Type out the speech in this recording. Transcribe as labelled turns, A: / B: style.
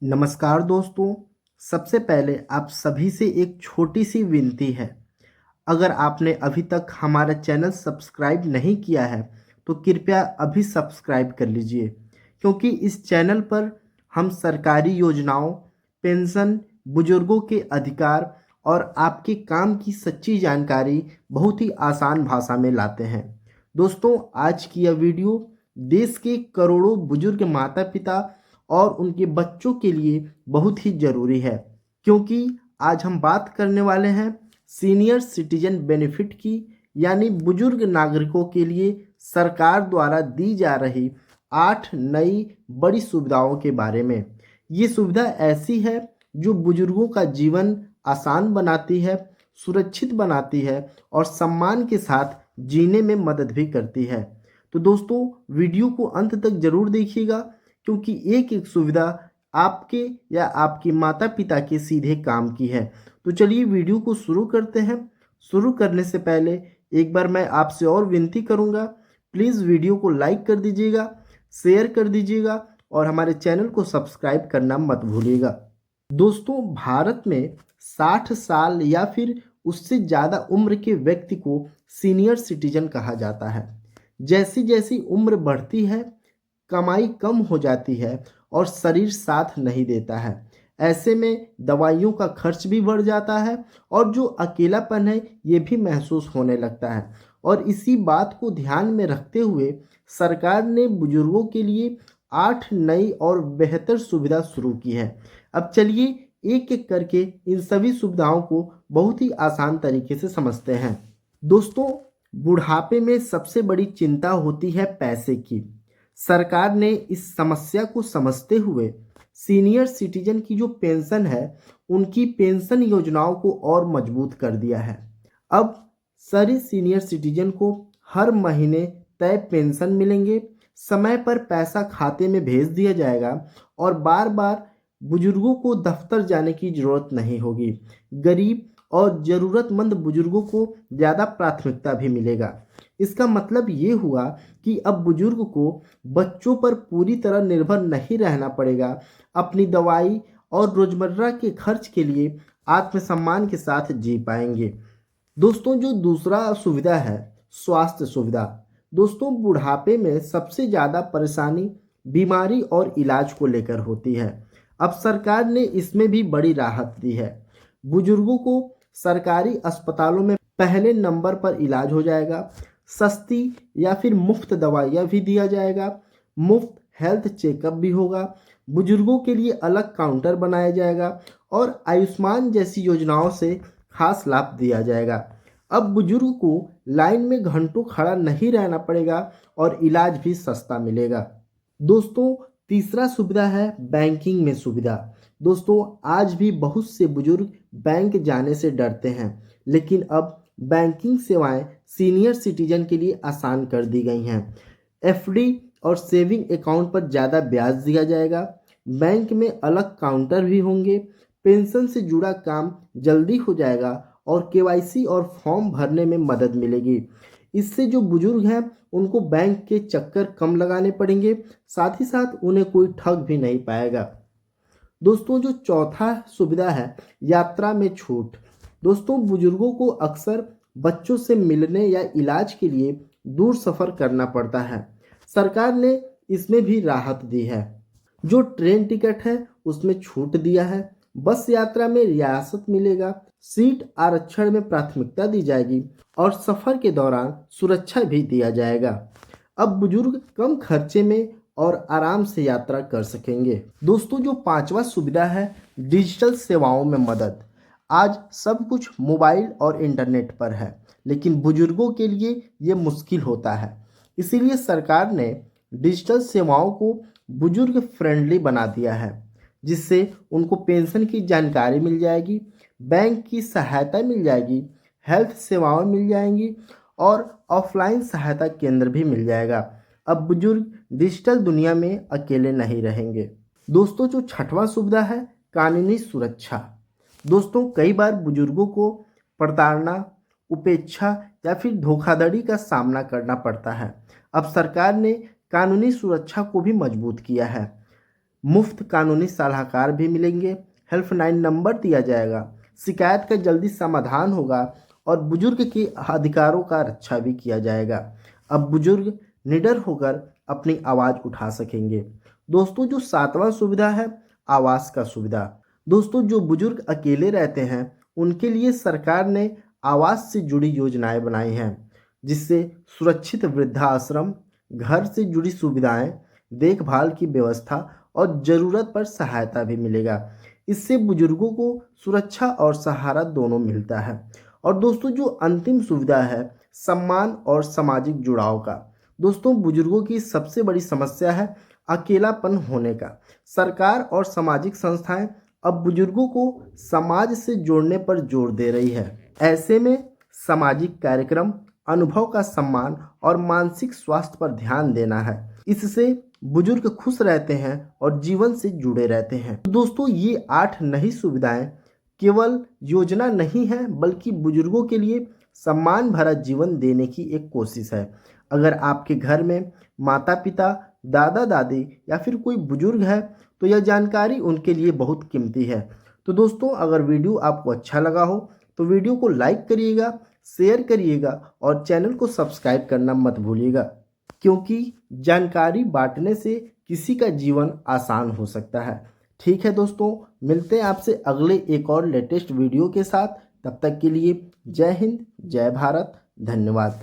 A: नमस्कार दोस्तों। सबसे पहले आप सभी से एक छोटी सी विनती है। अगर आपने अभी तक हमारा चैनल सब्सक्राइब नहीं किया है तो कृपया अभी सब्सक्राइब कर लीजिए, क्योंकि इस चैनल पर हम सरकारी योजनाओं, पेंशन, बुजुर्गों के अधिकार और आपके काम की सच्ची जानकारी बहुत ही आसान भाषा में लाते हैं। दोस्तों, आज की यह वीडियो देश के करोड़ों बुजुर्ग माता पिता और उनके बच्चों के लिए बहुत ही ज़रूरी है, क्योंकि आज हम बात करने वाले हैं सीनियर सिटीजन बेनिफिट की, यानी बुजुर्ग नागरिकों के लिए सरकार द्वारा दी जा रही 8 नई बड़ी सुविधाओं के बारे में। ये सुविधा ऐसी है जो बुजुर्गों का जीवन आसान बनाती है, सुरक्षित बनाती है और सम्मान के साथ जीने में मदद भी करती है। तो दोस्तों, वीडियो को अंत तक जरूर देखिएगा, क्योंकि एक एक सुविधा आपके या आपके माता पिता के सीधे काम की है। तो चलिए वीडियो को शुरू करते हैं। शुरू करने से पहले एक बार मैं आपसे और विनती करूंगा, प्लीज़ वीडियो को लाइक कर दीजिएगा, शेयर कर दीजिएगा और हमारे चैनल को सब्सक्राइब करना मत भूलिएगा। दोस्तों, भारत में 60 साल या फिर उससे ज़्यादा उम्र के व्यक्ति को सीनियर सिटीजन कहा जाता है। जैसी जैसी उम्र बढ़ती है, कमाई कम हो जाती है और शरीर साथ नहीं देता है। ऐसे में दवाइयों का खर्च भी बढ़ जाता है और जो अकेलापन है ये भी महसूस होने लगता है। और इसी बात को ध्यान में रखते हुए सरकार ने बुजुर्गों के लिए 8 नई और बेहतर सुविधा शुरू की है। अब चलिए एक एक करके इन सभी सुविधाओं को बहुत ही आसान तरीके से समझते हैं। दोस्तों, बुढ़ापे में सबसे बड़ी चिंता होती है पैसे की। सरकार ने इस समस्या को समझते हुए सीनियर सिटीजन की जो पेंशन है, उनकी पेंशन योजनाओं को और मजबूत कर दिया है। अब सारे सीनियर सिटीजन को हर महीने तय पेंशन मिलेंगे, समय पर पैसा खाते में भेज दिया जाएगा और बार बार बुजुर्गों को दफ्तर जाने की ज़रूरत नहीं होगी। गरीब और ज़रूरतमंद बुजुर्गों को ज़्यादा प्राथमिकता भी मिलेगा। इसका मतलब ये हुआ कि अब बुजुर्ग को बच्चों पर पूरी तरह निर्भर नहीं रहना पड़ेगा। अपनी दवाई और रोजमर्रा के खर्च के लिए आत्मसम्मान के साथ जी पाएंगे। दोस्तों, जो दूसरा सुविधा है स्वास्थ्य सुविधा। दोस्तों, बुढ़ापे में सबसे ज़्यादा परेशानी बीमारी और इलाज को लेकर होती है। अब सरकार ने इसमें भी बड़ी राहत दी है। बुजुर्गों को सरकारी अस्पतालों में पहले नंबर पर इलाज हो जाएगा। सस्ती या फिर मुफ्त दवाइयाँ भी दिया जाएगा। मुफ्त हेल्थ चेकअप भी होगा। बुजुर्गों के लिए अलग काउंटर बनाया जाएगा और आयुष्मान जैसी योजनाओं से खास लाभ दिया जाएगा। अब बुजुर्ग को लाइन में घंटों खड़ा नहीं रहना पड़ेगा और इलाज भी सस्ता मिलेगा। दोस्तों, तीसरा सुविधा है बैंकिंग में सुविधा। दोस्तों, आज भी बहुत से बुजुर्ग बैंक जाने से डरते हैं, लेकिन अब बैंकिंग सेवाएं सीनियर सिटीजन के लिए आसान कर दी गई हैं। एफडी और सेविंग अकाउंट पर ज़्यादा ब्याज दिया जाएगा। बैंक में अलग काउंटर भी होंगे। पेंशन से जुड़ा काम जल्दी हो जाएगा और केवाईसी और फॉर्म भरने में मदद मिलेगी। इससे जो बुजुर्ग हैं उनको बैंक के चक्कर कम लगाने पड़ेंगे, साथ ही साथ उन्हें कोई ठग भी नहीं पाएगा। दोस्तों, जो चौथा सुविधा है यात्रा में छूट। दोस्तों, बुजुर्गों को अक्सर बच्चों से मिलने या इलाज के लिए दूर सफ़र करना पड़ता है। सरकार ने इसमें भी राहत दी है। जो ट्रेन टिकट है उसमें छूट दिया है। बस यात्रा में रियासत मिलेगा। सीट आरक्षण में प्राथमिकता दी जाएगी और सफ़र के दौरान सुरक्षा भी दिया जाएगा। अब बुजुर्ग कम खर्चे में और आराम से यात्रा कर सकेंगे। दोस्तों, जो पांचवा सुविधा है डिजिटल सेवाओं में मदद। आज सब कुछ मोबाइल और इंटरनेट पर है, लेकिन बुजुर्गों के लिए ये मुश्किल होता है। इसीलिए सरकार ने डिजिटल सेवाओं को बुजुर्ग फ्रेंडली बना दिया है, जिससे उनको पेंशन की जानकारी मिल जाएगी, बैंक की सहायता मिल जाएगी, हेल्थ सेवाएं मिल जाएंगी और ऑफलाइन सहायता केंद्र भी मिल जाएगा। अब बुजुर्ग डिजिटल दुनिया में अकेले नहीं रहेंगे। दोस्तों, जो छठवां सुविधा है कानूनी सुरक्षा। दोस्तों, कई बार बुजुर्गों को प्रताड़ना, उपेक्षा या फिर धोखाधड़ी का सामना करना पड़ता है। अब सरकार ने कानूनी सुरक्षा को भी मजबूत किया है। मुफ्त कानूनी सलाहकार भी मिलेंगे, हेल्पलाइन नंबर दिया जाएगा, शिकायत का जल्दी समाधान होगा और बुजुर्ग के अधिकारों का रक्षा भी किया जाएगा। अब बुजुर्ग निडर होकर अपनी आवाज़ उठा सकेंगे। दोस्तों, जो 7वां सुविधा है, आवास का सुविधा। दोस्तों, जो बुजुर्ग अकेले रहते हैं उनके लिए सरकार ने आवास से जुड़ी योजनाएं बनाई हैं, जिससे सुरक्षित वृद्धाश्रम, घर से जुड़ी सुविधाएं, देखभाल की व्यवस्था और ज़रूरत पर सहायता भी मिलेगा। इससे बुजुर्गों को सुरक्षा और सहारा दोनों मिलता है। और दोस्तों, जो अंतिम सुविधा है, सम्मान और सामाजिक जुड़ाव का। दोस्तों, बुजुर्गों की सबसे बड़ी समस्या है अकेलापन होने का। सरकार और सामाजिक संस्थाएं अब बुजुर्गों को समाज से जोड़ने पर जोर दे रही है। ऐसे में सामाजिक कार्यक्रम, अनुभव का सम्मान और मानसिक स्वास्थ्य पर ध्यान देना है। इससे बुजुर्ग खुश रहते हैं और जीवन से जुड़े रहते हैं। दोस्तों, ये 8 नई सुविधाएं केवल योजना नहीं है, बल्कि बुजुर्गों के लिए सम्मान भरा जीवन देने की एक कोशिश है। अगर आपके घर में माता पिता, दादा दादी या फिर कोई बुजुर्ग है तो यह जानकारी उनके लिए बहुत कीमती है। तो दोस्तों, अगर वीडियो आपको अच्छा लगा हो तो वीडियो को लाइक करिएगा, शेयर करिएगा और चैनल को सब्सक्राइब करना मत भूलिएगा, क्योंकि जानकारी बांटने से किसी का जीवन आसान हो सकता है। ठीक है दोस्तों, मिलते हैं आपसे अगले एक और लेटेस्ट वीडियो के साथ। तब तक के लिए जय हिंद, जय भारत, धन्यवाद।